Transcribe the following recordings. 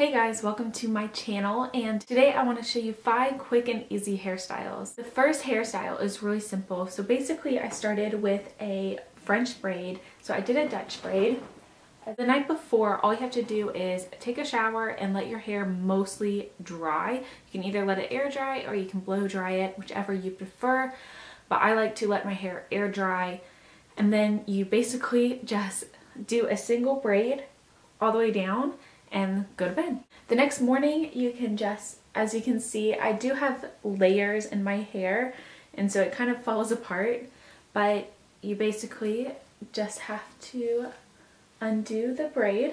Hey guys, welcome to my channel, and today I want to show you 5 quick and easy hairstyles. The first hairstyle is really simple. So basically I started with a French braid. So I did a Dutch braid. The night before, all you have to do is take a shower and let your hair mostly dry. You can either let it air dry or you can blow dry it, whichever you prefer. But I like to let my hair air dry. And then you basically just do a single braid all the way down and go to bed. The next morning you can just, as you can see, I do have layers in my hair and so it kind of falls apart, but you basically just have to undo the braid.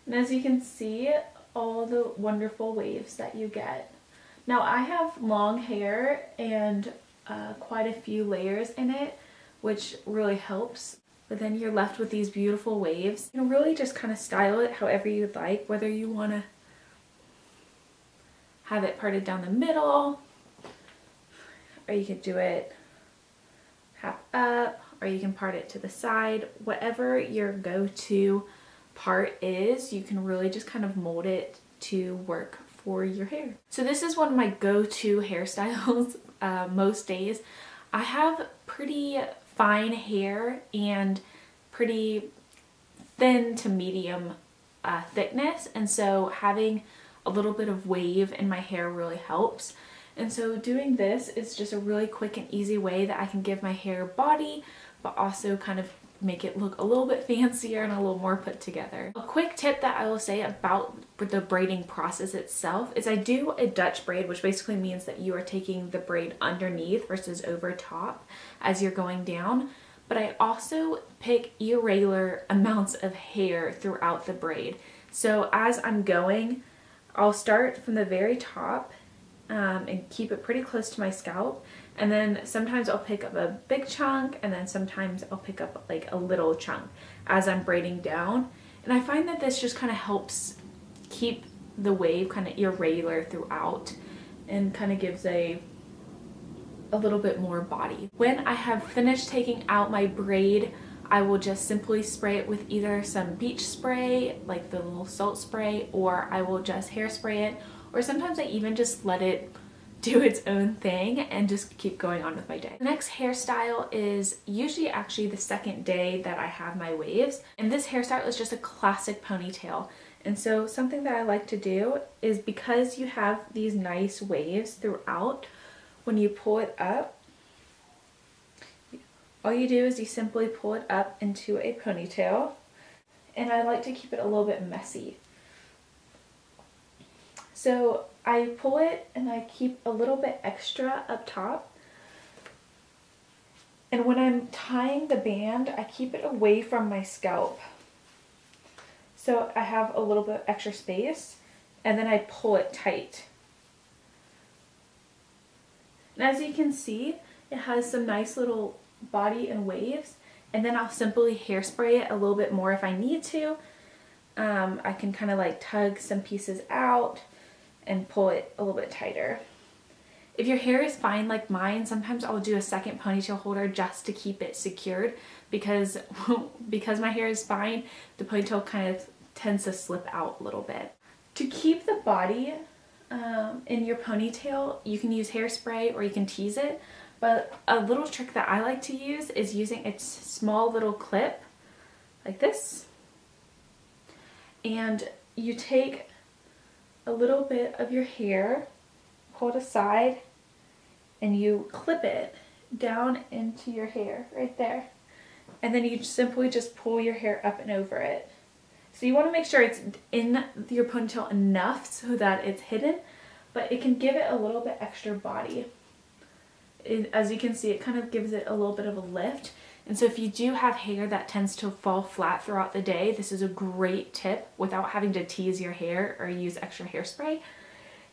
And as you can see, all the wonderful waves that you get. Now I have long hair and quite a few layers in it, which really helps. But then you're left with these beautiful waves. You can really just kind of style it however you'd like, whether you want to have it parted down the middle, or you could do it half up, or you can part it to the side. Whatever your go-to part is, you can really just kind of mold it to work for your hair. So this is one of my go-to hairstyles most days. I have pretty fine hair and pretty thin to medium thickness, and so having a little bit of wave in my hair really helps. And so doing this is just a really quick and easy way that I can give my hair body, but also kind of make it look a little bit fancier and a little more put together. A quick tip that I will say about the braiding process itself is I do a Dutch braid, which basically means that you are taking the braid underneath versus over top as you're going down. But I also pick irregular amounts of hair throughout the braid. So as I'm going, I'll start from the very top and keep it pretty close to my scalp. And then sometimes I'll pick up a big chunk, and then sometimes I'll pick up like a little chunk as I'm braiding down. And I find that this just kind of helps keep the wave kind of irregular throughout and kind of gives a little bit more body. When I have finished taking out my braid, I will just simply spray it with either some beach spray, like the little salt spray, or I will just hairspray it, or sometimes I even just let it do its own thing and just keep going on with my day. The next hairstyle is usually actually the second day that I have my waves, and this hairstyle is just a classic ponytail. And so something that I like to do is, because you have these nice waves throughout, when you pull it up, all you do is you simply pull it up into a ponytail, and I like to keep it a little bit messy. So I pull it and I keep a little bit extra up top. And when I'm tying the band, I keep it away from my scalp. So I have a little bit extra space, and then I pull it tight. And as you can see, it has some nice little body and waves. And then I'll simply hairspray it a little bit more if I need to. I can kind of like tug some pieces out and pull it a little bit tighter. If your hair is fine like mine, sometimes I'll do a second ponytail holder just to keep it secured, because my hair is fine, the ponytail kind of tends to slip out a little bit. To keep the body in your ponytail, you can use hairspray or you can tease it, but a little trick that I like to use is using a small little clip like this, and you take a little bit of your hair, pull it aside, and you clip it down into your hair right there. And then you simply just pull your hair up and over it. So you want to make sure it's in your ponytail enough so that it's hidden, but it can give it a little bit extra body. As you can see, it kind of gives it a little bit of a lift. And so if you do have hair that tends to fall flat throughout the day, this is a great tip without having to tease your hair or use extra hairspray,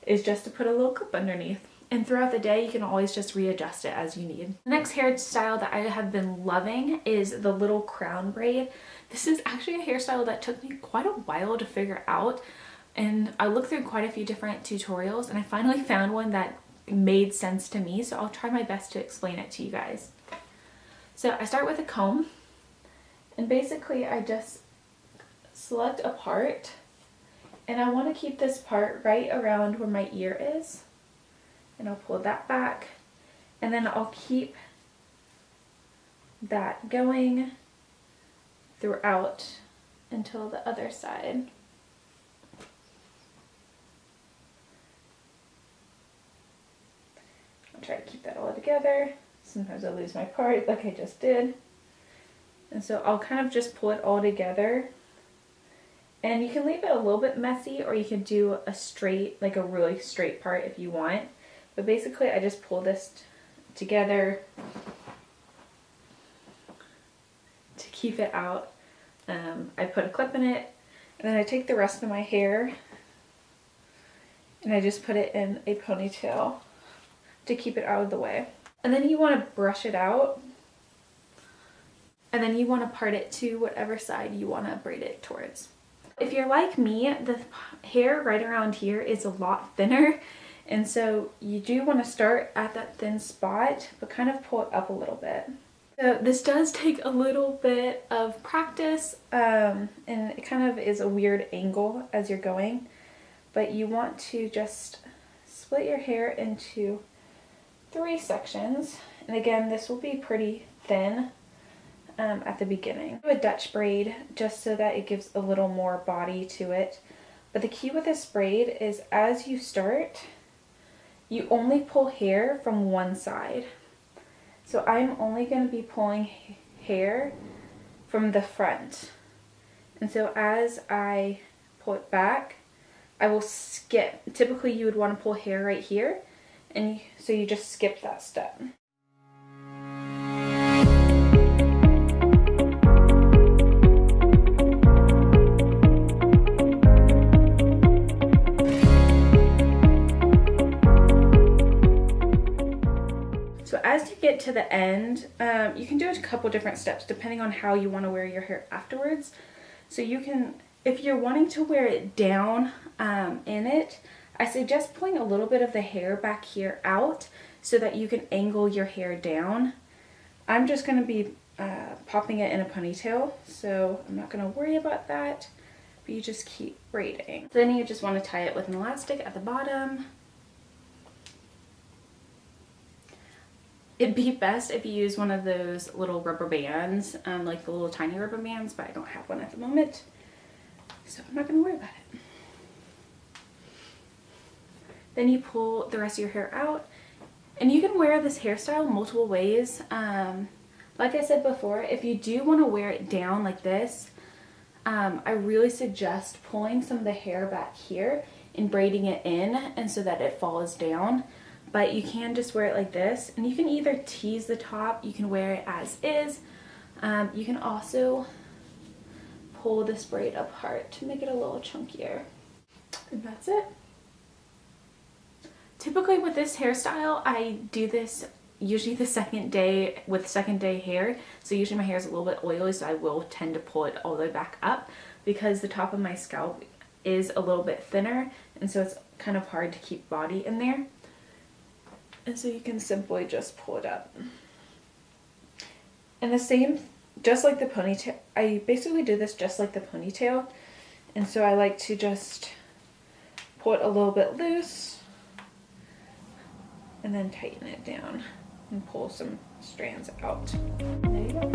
is just to put a little clip underneath. And throughout the day, you can always just readjust it as you need. The next hairstyle that I have been loving is the little crown braid. This is actually a hairstyle that took me quite a while to figure out, and I looked through quite a few different tutorials, and I finally found one that made sense to me, so I'll try my best to explain it to you guys. So I start with a comb, and basically I just select a part, and I want to keep this part right around where my ear is, and I'll pull that back, and then I'll keep that going throughout until the other side. I'll try to keep that all together. Sometimes I lose my part like I just did. And so I'll kind of just pull it all together. And you can leave it a little bit messy, or you can do a straight, like a really straight part if you want. But basically I just pull this together to keep it out. I put a clip in it, and then I take the rest of my hair and I just put it in a ponytail to keep it out of the way. And then you want to brush it out, and then you want to part it to whatever side you want to braid it towards. If you're like me, the hair right around here is a lot thinner, and so you do want to start at that thin spot but kind of pull it up a little bit. So this does take a little bit of practice, and it kind of is a weird angle as you're going, but you want to just split your hair into 3 sections, and again this will be pretty thin at the beginning. Do a Dutch braid just so that it gives a little more body to it, but the key with this braid is as you start, you only pull hair from one side. So I'm only going to be pulling hair from the front. And so as I pull it back, I will skip. Typically you would want to pull hair right here, and so you just skip that step. As you get to the end, you can do a couple different steps depending on how you want to wear your hair afterwards. So you can, if you're wanting to wear it down in it, I suggest pulling a little bit of the hair back here out so that you can angle your hair down. I'm just going to be popping it in a ponytail, so I'm not going to worry about that, but you just keep braiding. Then you just want to tie it with an elastic at the bottom. It'd be best if you use one of those little rubber bands, like the little tiny rubber bands, but I don't have one at the moment, so I'm not going to worry about it. Then you pull the rest of your hair out, and you can wear this hairstyle multiple ways. Like I said before, if you do want to wear it down like this, I really suggest pulling some of the hair back here and braiding it in, and so that it falls down. But you can just wear it like this, and you can either tease the top, you can wear it as is. You can also pull this braid apart to make it a little chunkier. And that's it. Typically with this hairstyle, I do this usually the second day with second day hair. So usually my hair is a little bit oily, so I will tend to pull it all the way back up because the top of my scalp is a little bit thinner, and so it's kind of hard to keep body in there. And so you can simply just pull it up. And the same, just like the ponytail, I basically do this just like the ponytail. And so I like to just pull it a little bit loose and then tighten it down and pull some strands out. There you go.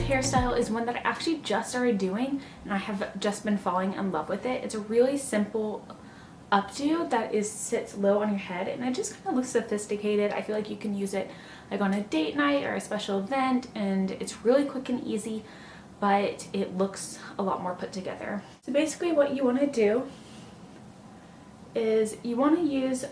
Hairstyle is one that I actually just started doing, and I have just been falling in love with it. It's a really simple updo that sits low on your head, and it just kind of looks sophisticated. I feel like you can use it like on a date night or a special event, and it's really quick and easy, but it looks a lot more put together. So basically what you want to do is you want to use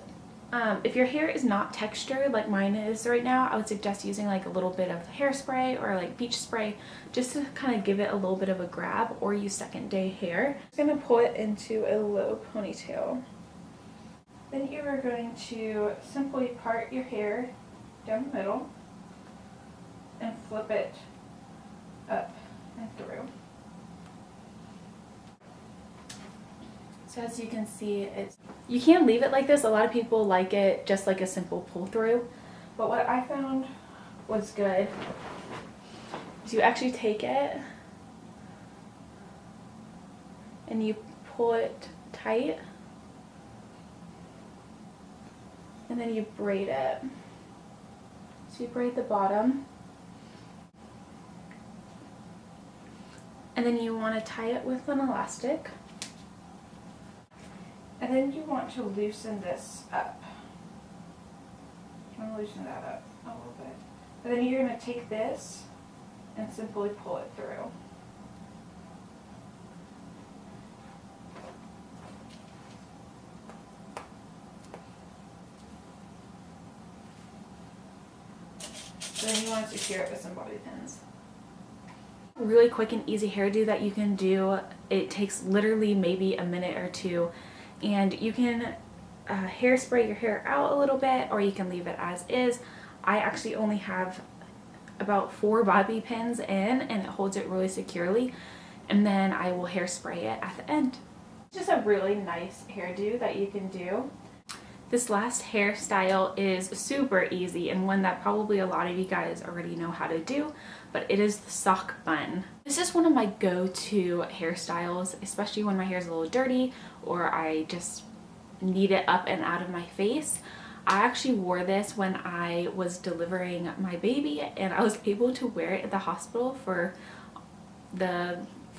if your hair is not textured like mine is right now, I would suggest using like a little bit of hairspray or like beach spray just to kind of give it a little bit of a grab, or use second day hair. I'm going to pull it into a low ponytail. Then you are going to simply part your hair down the middle and flip it up and through. So as you can see, you can leave it like this. A lot of people like it just like a simple pull through, But what I found was good is you actually take it and you pull it tight and then you braid it. So you braid the bottom and then you want to tie it with an elastic, and then you want to loosen this up. I'm going to loosen that up a little bit. And then you're going to take this and simply pull it through. Then you want to secure it with some bobby pins. Really quick and easy hairdo that you can do. It takes literally maybe a minute or two, and you can hairspray your hair out a little bit, or you can leave it as is. I actually only have about 4 bobby pins in, and it holds it really securely, and then I will hairspray it at the end. It's just a really nice hairdo that you can do. This last hairstyle is super easy and one that probably a lot of you guys already know how to do, but it is the sock bun. This is one of my go-to hairstyles, especially when my hair is a little dirty or I just need it up and out of my face. I actually wore this when I was delivering my baby, and I was able to wear it at the hospital for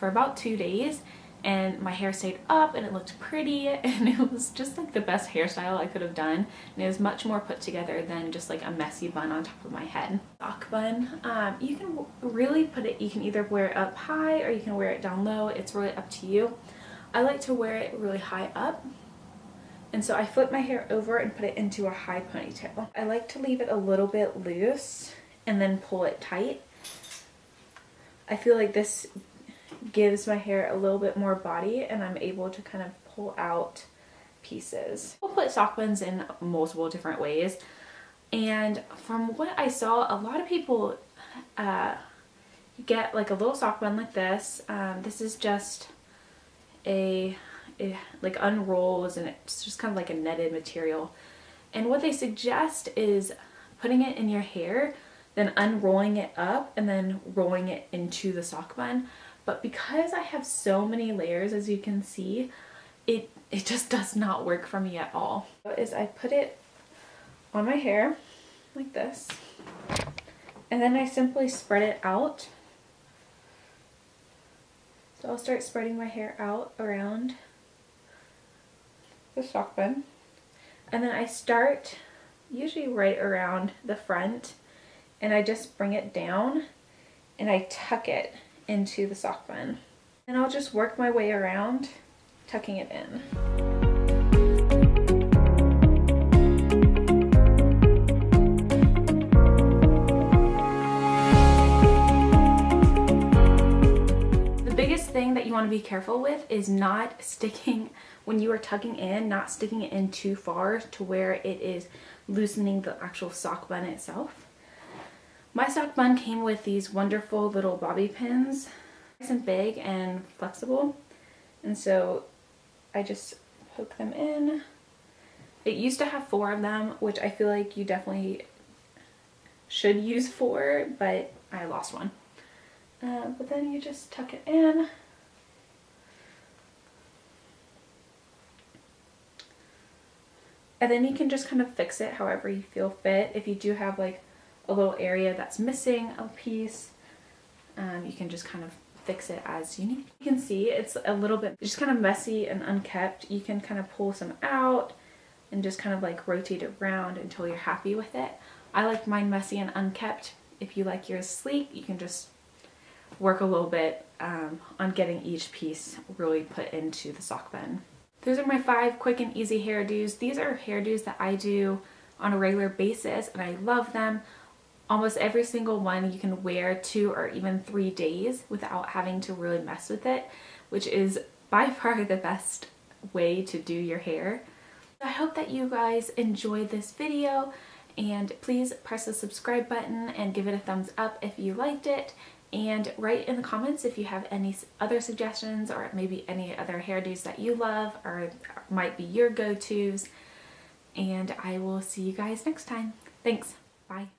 about 2 days. And my hair stayed up and it looked pretty, and it was just like the best hairstyle I could have done, and it was much more put together than just like a messy bun on top of my head. Sock bun, you can really put it, you can either wear it up high or you can wear it down low. It's really up to you. I like to wear it really high up, and so I flip my hair over and put it into a high ponytail. I like to leave it a little bit loose and then pull it tight. I feel like this gives my hair a little bit more body, and I'm able to kind of pull out pieces. We'll put sock buns in multiple different ways, and from what I saw, a lot of people get like a little sock bun like this. This is just it like unrolls, and it's just kind of like a netted material, and what they suggest is putting it in your hair, then unrolling it up and then rolling it into the sock bun. But because I have so many layers, as you can see, it just does not work for me at all. What is, I put it on my hair like this, and then I simply spread it out. So I'll start spreading my hair out around the sock bun, and then I start usually right around the front, and I just bring it down and I tuck it into the sock bun. And I'll just work my way around, tucking it in. The biggest thing that you want to be careful with is not sticking, when you are tucking in, not sticking it in too far to where it is loosening the actual sock bun itself. My sock bun came with these wonderful little bobby pins, nice and big and flexible, and so I just poke them in. It used to have 4 of them, which I feel like you definitely should use 4, but I lost one. But then you just tuck it in. And then you can just kind of fix it however you feel fit. If you do have like a little area that's missing a piece, you can just kind of fix it as you need. You can see it's a little bit just kind of messy and unkept. You can kind of pull some out and just kind of like rotate it around until you're happy with it. I like mine messy and unkept. If you like yours sleek, you can just work a little bit on getting each piece really put into the sock bun. Those are my 5 quick and easy hairdos. These are hairdos that I do on a regular basis, and I love them. Almost every single one you can wear 2 or even 3 days without having to really mess with it, which is by far the best way to do your hair. I hope that you guys enjoyed this video, and please press the subscribe button and give it a thumbs up if you liked it, and write in the comments if you have any other suggestions or maybe any other hairdos that you love or might be your go-tos, and I will see you guys next time. Thanks! Bye.